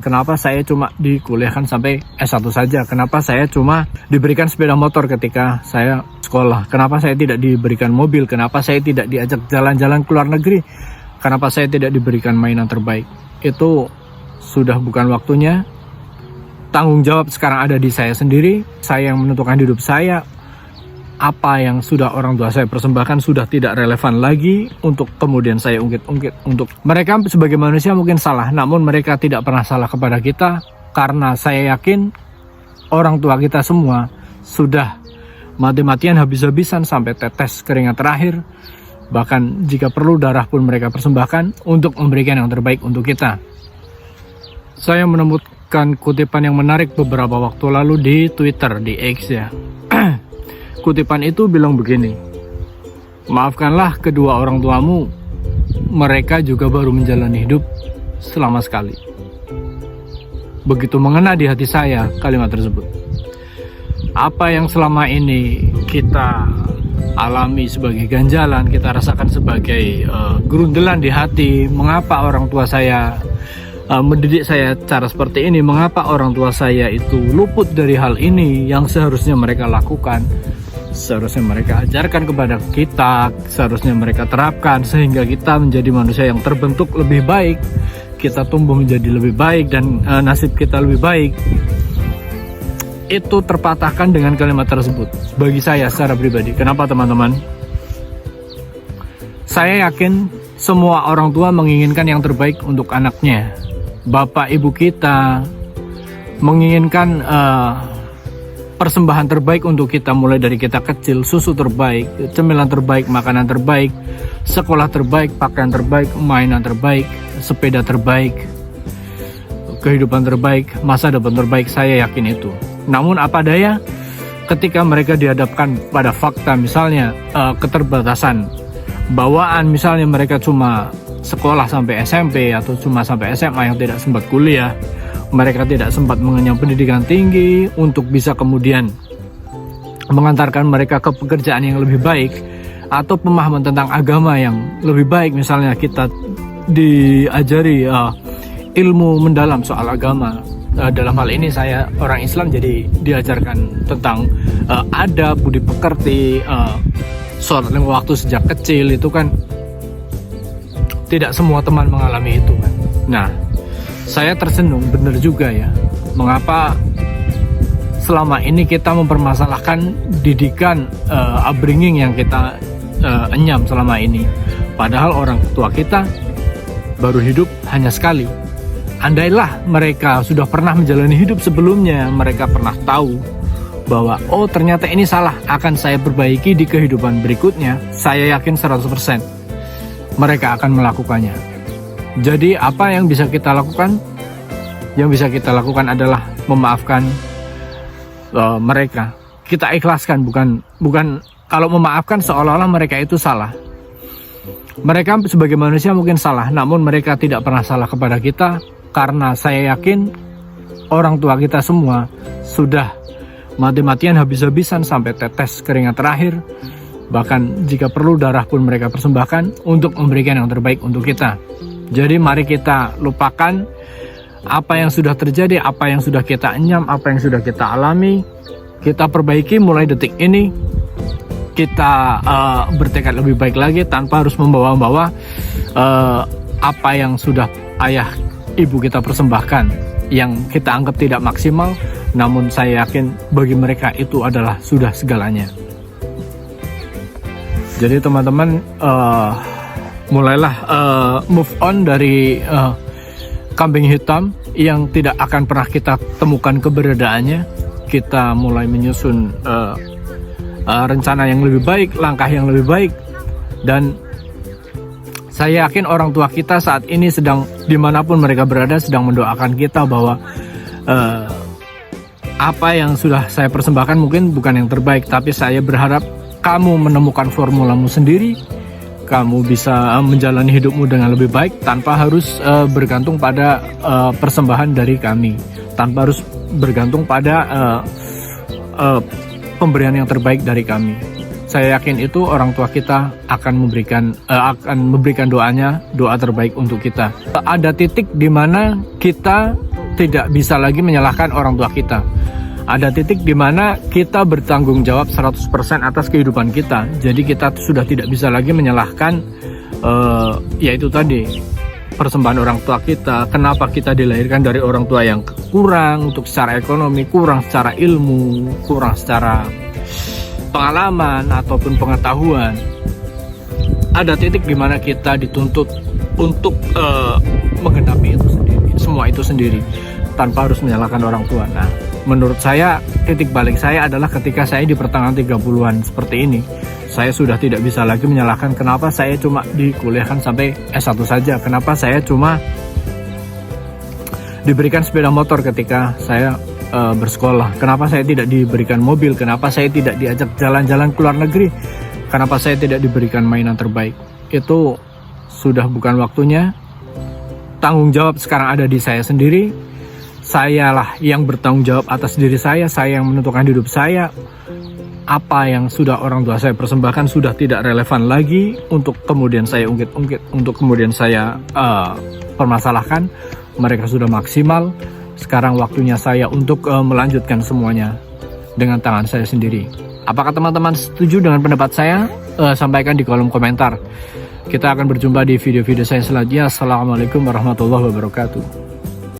Kenapa saya cuma dikuliahkan sampai S1 saja? Kenapa saya cuma diberikan sepeda motor ketika saya sekolah? Kenapa saya tidak diberikan mobil? Kenapa saya tidak diajak jalan-jalan ke luar negeri? Kenapa saya tidak diberikan mainan terbaik? Itu sudah bukan waktunya. Tanggung jawab sekarang ada di saya sendiri. Saya yang menentukan hidup saya. Apa yang sudah orang tua saya persembahkan sudah tidak relevan lagi untuk kemudian saya ungkit-ungkit. Untuk mereka sebagai manusia mungkin salah, namun mereka tidak pernah salah kepada kita, karena saya yakin orang tua kita semua sudah mati-matian habis-habisan sampai tetes keringat terakhir. Bahkan jika perlu darah pun mereka persembahkan untuk memberikan yang terbaik untuk kita. Saya menemukan kutipan yang menarik beberapa waktu lalu di Twitter, di X ya. Kutipan itu bilang begini, maafkanlah kedua orang tuamu, mereka juga baru menjalani hidup selama sekali. Begitu mengena di hati saya kalimat tersebut. Apa yang selama ini kita alami sebagai ganjalan, kita rasakan sebagai gerundelan di hati, mengapa orang tua saya mendidik saya cara seperti ini, mengapa orang tua saya itu luput dari hal ini yang seharusnya mereka lakukan, seharusnya mereka ajarkan kepada kita, seharusnya mereka terapkan sehingga kita menjadi manusia yang terbentuk lebih baik, kita tumbuh menjadi lebih baik dan nasib kita lebih baik. Itu terpatahkan dengan kalimat tersebut bagi saya secara pribadi. Kenapa teman-teman? Saya yakin semua orang tua menginginkan yang terbaik untuk anaknya. Bapak ibu kita menginginkan persembahan terbaik untuk kita, mulai dari kita kecil, susu terbaik, cemilan terbaik, makanan terbaik, sekolah terbaik, pakaian terbaik, mainan terbaik, sepeda terbaik, kehidupan terbaik, masa depan terbaik. Saya yakin itu. Namun apa daya ketika mereka dihadapkan pada fakta, misalnya keterbatasan bawaan, misalnya mereka cuma sekolah sampai SMP atau cuma sampai SMA yang tidak sempat kuliah, mereka tidak sempat mengenyam pendidikan tinggi untuk bisa kemudian mengantarkan mereka ke pekerjaan yang lebih baik atau pemahaman tentang agama yang lebih baik. Misalnya kita diajari ilmu mendalam soal agama. Dalam hal ini saya orang Islam, jadi diajarkan tentang adab, budi pekerti, sholat lima waktu sejak kecil. Itu kan tidak semua teman mengalami itu kan. Nah, saya tersenyum, benar juga ya, mengapa selama ini kita mempermasalahkan didikan upbringing yang kita enyam selama ini. Padahal orang tua kita baru hidup hanya sekali. Andailah mereka sudah pernah menjalani hidup sebelumnya, mereka pernah tahu bahwa oh ternyata ini salah, akan saya perbaiki di kehidupan berikutnya, saya yakin 100% mereka akan melakukannya. Jadi apa yang bisa kita lakukan? Yang bisa kita lakukan adalah memaafkan mereka. Kita ikhlaskan, bukan kalau memaafkan seolah-olah mereka itu salah. Mereka sebagai manusia mungkin salah, namun mereka tidak pernah salah kepada kita, karena saya yakin orang tua kita semua sudah mati-matian habis-habisan sampai tetes keringat terakhir. Bahkan jika perlu darah pun mereka persembahkan untuk memberikan yang terbaik untuk kita. Jadi mari kita lupakan apa yang sudah terjadi, apa yang sudah kita enyam, apa yang sudah kita alami. Kita perbaiki mulai detik ini. Kita bertekad lebih baik lagi tanpa harus membawa-bawa apa yang sudah ayah ibu kita persembahkan, yang kita anggap tidak maksimal, namun saya yakin bagi mereka itu adalah sudah segalanya. Jadi teman-teman, mulailah move on dari kambing hitam yang tidak akan pernah kita temukan keberadaannya. Kita mulai menyusun rencana yang lebih baik, langkah yang lebih baik. Dan saya yakin orang tua kita saat ini sedang, dimanapun mereka berada, sedang mendoakan kita bahwa apa yang sudah saya persembahkan mungkin bukan yang terbaik, tapi saya berharap kamu menemukan formulamu sendiri, kamu bisa menjalani hidupmu dengan lebih baik tanpa harus bergantung pada persembahan dari kami, tanpa harus bergantung pada pemberian yang terbaik dari kami. Saya yakin itu orang tua kita akan memberikan doa terbaik untuk kita. Ada titik di mana kita tidak bisa lagi menyalahkan orang tua kita. Ada titik di mana kita bertanggung jawab 100% atas kehidupan kita. Jadi kita sudah tidak bisa lagi menyalahkan yaitu tadi persembahan orang tua kita. Kenapa kita dilahirkan dari orang tua yang kurang untuk secara ekonomi, kurang secara ilmu, kurang secara pengalaman ataupun pengetahuan. Ada titik di mana kita dituntut untuk menggenapi itu sendiri, semua itu sendiri, tanpa harus menyalahkan orang tua. Nah, menurut saya titik balik saya adalah ketika saya di pertengahan 30-an seperti ini. Saya sudah tidak bisa lagi menyalahkan kenapa saya cuma dikuliahkan sampai S1 saja. Kenapa saya cuma diberikan sepeda motor ketika saya bersekolah. Kenapa saya tidak diberikan mobil. Kenapa saya tidak diajak jalan-jalan ke luar negeri. Kenapa saya tidak diberikan mainan terbaik. Itu sudah bukan waktunya. Tanggung jawab sekarang ada di saya sendiri. Sayalah yang bertanggung jawab atas diri saya. Saya yang menentukan hidup saya. Apa yang sudah orang tua saya persembahkan sudah tidak relevan lagi untuk kemudian saya ungkit-ungkit, untuk kemudian saya permasalahkan. Mereka sudah maksimal. Sekarang waktunya saya untuk melanjutkan semuanya dengan tangan saya sendiri. Apakah teman-teman setuju dengan pendapat saya? Sampaikan di kolom komentar. Kita akan berjumpa di video-video saya selanjutnya. Assalamualaikum warahmatullahi wabarakatuh.